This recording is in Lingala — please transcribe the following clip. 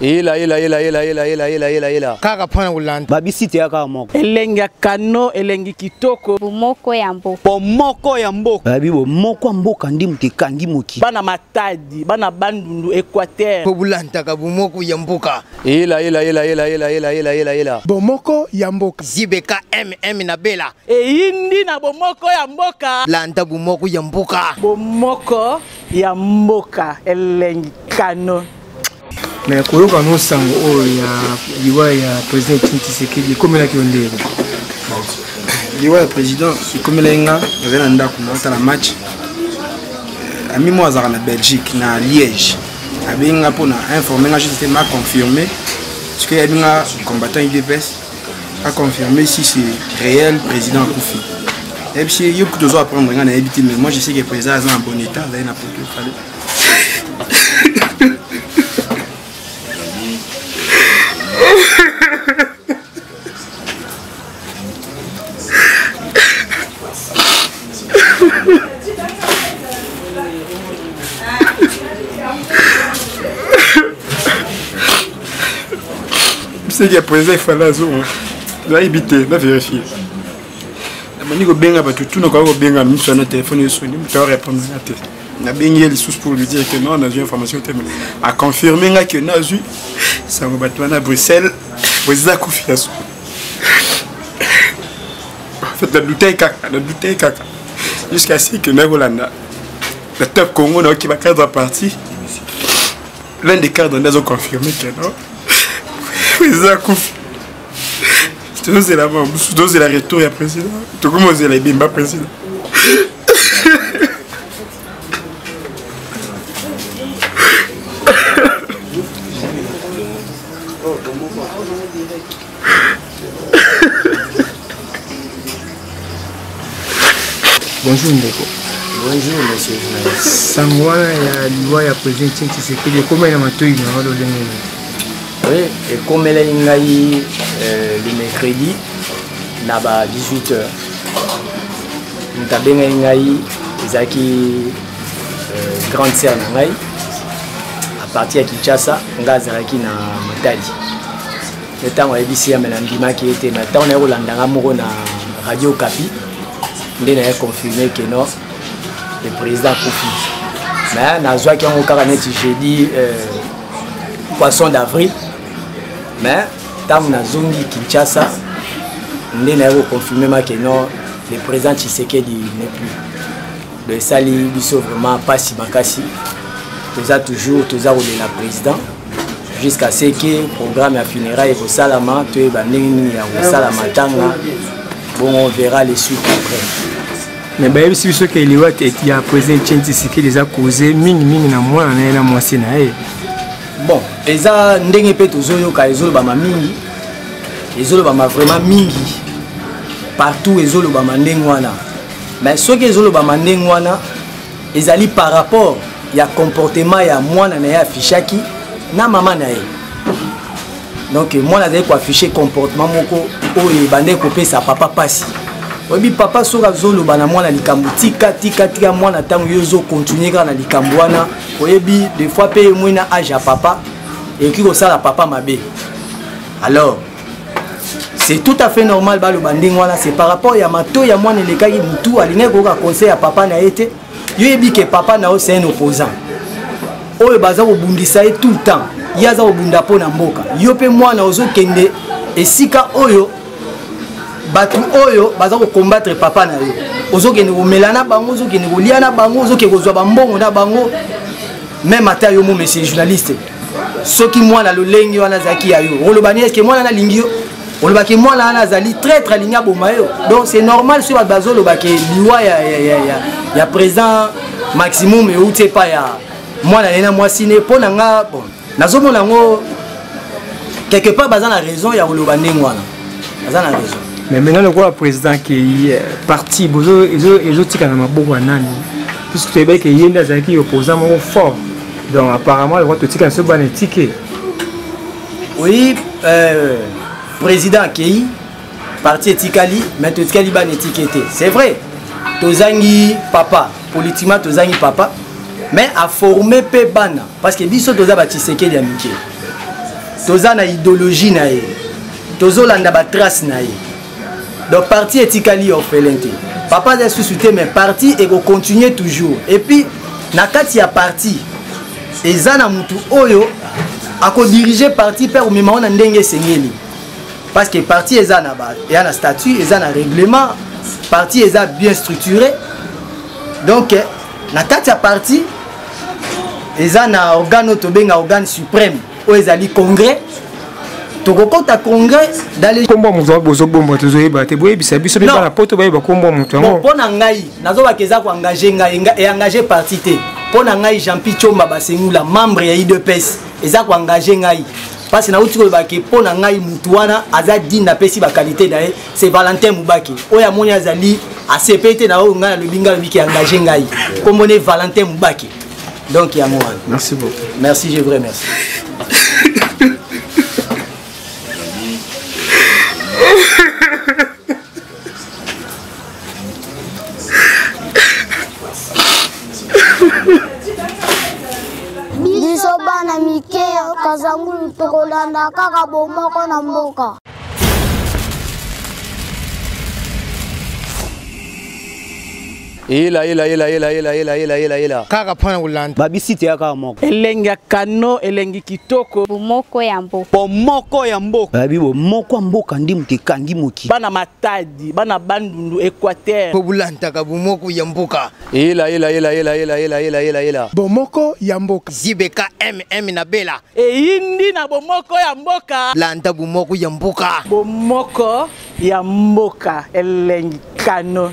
Ela. Kaka pana ulanda. Babisite ya kaka moko. Elengi kano, elengi kitoko. Bomoko ya mboka. Bomoko ya mboka. Babi bomoko mboka ndi mutekangi moki. Bana Matadi, bana Bandundu, Équateur. Bobulanta ka bomoko ya mboka. Ela. Bomoko ya mboka. Zibeka MM na bela. Indi na bomoko ya mboka. Lanta bomoko ya mboka. Bomoko ya mboka. Elengi kano. Mais koyoka no sango oyo ya président Tshisekedi komela kiondele. Liwa ya président komela inga zena ndako na la match. Ami moi azara na Belgique na Liège. Abinga pona informer nga juste m'a confirmé parce que abinga combattant IDPS a confirmé si c'est réel président Koufi. Et puis il y a beaucoup de choses à prendre nga na habité mais moi je sais que le président est en bon état là il n'a pas tout fallu. C'est qu'il y a président il fallait là habiter là vérifier. La manière que benga tout nous quand benga nous sur notre téléphone sur nous tu répondre à tête. Na benga les sources pour lui dire que non on a eu information à confirmer que on a eu ça va battre à Bruxelles président confiance. En fait la bouteille caca jusqu'à ce que Nagolanda le top Congo qui va cadre parti l'un des cadres nous ont confirmé que non président Koufi. C'est la main, c'est la retour du président. Tout comme on la bimba président. Bonjour Ndeko. Bonjour monsieur. Sangwana ya liwa ya président Tshisekedi comment il a matoyi na walo lengi. Oui, et comme elle est le mercredi, à 18h, nous avons une grande sœur à partir de Kinshasa, nous avons na Matadi. Le temps où il qui était maintenant on est na Radio Kapi, nous avons confirmé que non, le président Koufi. Mais nous avons jeudi poisson d'avril. Mais tant que nous Kinshasa, nous avons confirmé que non, le président Tshisekedi n'est plus. Le sali biso vraiment pas si makasi. Nous avons toujours la président jusqu'à ce que le programme à funérailles au Salama, tu es bon on verra les suites après. Mais bah si ce que il y a président Tshisekedi les a causé mingi na moi na mwasi na e. Bon, eza ndenge pe tozoyoka ezolobama mingi. Ezolobama vraiment mingi. Partout ezolobama ndenge wana. Mais ce que ezolobama ndenge wana ezali par rapport ya comportement ya mwana na ya affichaki na maman na ye. Donc mwana azali ko afficher comportement moko oyo bande ko pesa papa pasi. Obi papa soka zoloba na mwana likambo tika mwana tango yozo continuer na likambo wana. Oyebi des fois paye moins âge à papa et qui ça la papa mabe. Alors c'est tout à fait normal ba le banding wana c'est par rapport ya mato ya mwana lekaki mutu alinga ko ka conseil à papa na été. Yoyebi que papa na c'est un opposant. Oyo baza ko bundisa tout le temps. Yaza ko bunda po na mboka. Yo pe mwana ozo kende esika oyo batu oyo baza ko combattre papa na yo. Ozo kende ko melana bango ozo kende ko liana bango ozo kende ko zwa bambongo na bango. Même à taille au monsieur journaliste. Ce qui moi na le lengi wana zaki ya yo. On le bani est-ce que moi na lingi yo. On le baki moi na zali très linya bomayo. Donc c'est normal sur la base le baki liwa ya président maximum et ou tu pas ya moi na moi ciné pour nga bon. Nazo mona ngo quelque part bazan la raison ya le bani wana. Bazan la raison. Mais maintenant le quoi président qui est parti bozo ezo tika na maboko nani. Puisque tu sais que yenda zaki opposant mon fort. Donc apparemment le vote tika se ban ticket. Oui, président Kei parti Tikali mais Tikali ban étiqueté. C'est vrai. Tozangi papa, politiquement tozangi papa mais à former pe bana parce que biso toza ba Tshisekedi amiki. toza na idéologie na ye tozolanda batrace na ye donc parti etikali orphelin te papa aza susu te mais parti ekocontinue toujours et puis na kati ya parti eza na mutu oyo akodirige parti mpe komema ngo na ndenge esengeli parce que parti eza na statut eza na règlement parti eza bien structuré donc na kati ya parti eza na organe tobenga organe suprême oyo ezali congrès tokokota congrès dali kombo muzo bozo bombo tozoyeba te boyebisa biso be bana poto bayeba kombo mutu yango mpona ngai nazobaka eza koengage ngai eengage parti te mpona ngai Jean-Pierre Chomba Basengula membre ya IDPS eza koengage ngai parce que nauti kolobaki mpona ngai mutu wana aza dine apesi bakalite na ye c'est Valentin Mubaki oyo amoni azali asepe te na oyo ngai alobi ngai alobi engage ngai kombo ne Valentin Mubaki donc yango wana Merci beaucoup. merci je vous remercie. biso bana mike kazangulu tokolanda kaka bomoko na mboka. Ila. Kaka pana ulanta. babisite ya kaka moko elengi ya kano elengi kitoko bomoko ya mboka bomoko ya mboka babi bomoko ya mboka ndi muteka ndi moki bana matadi bana bandundu Équateur Pobulanta ka bomoko ya mboka. Ila. Bomoko ya mboka. Zibeka na Bela. eyindi na bomoko ya mboka Lanta bomoko ya mboka. bomoko ya mboka elengi kano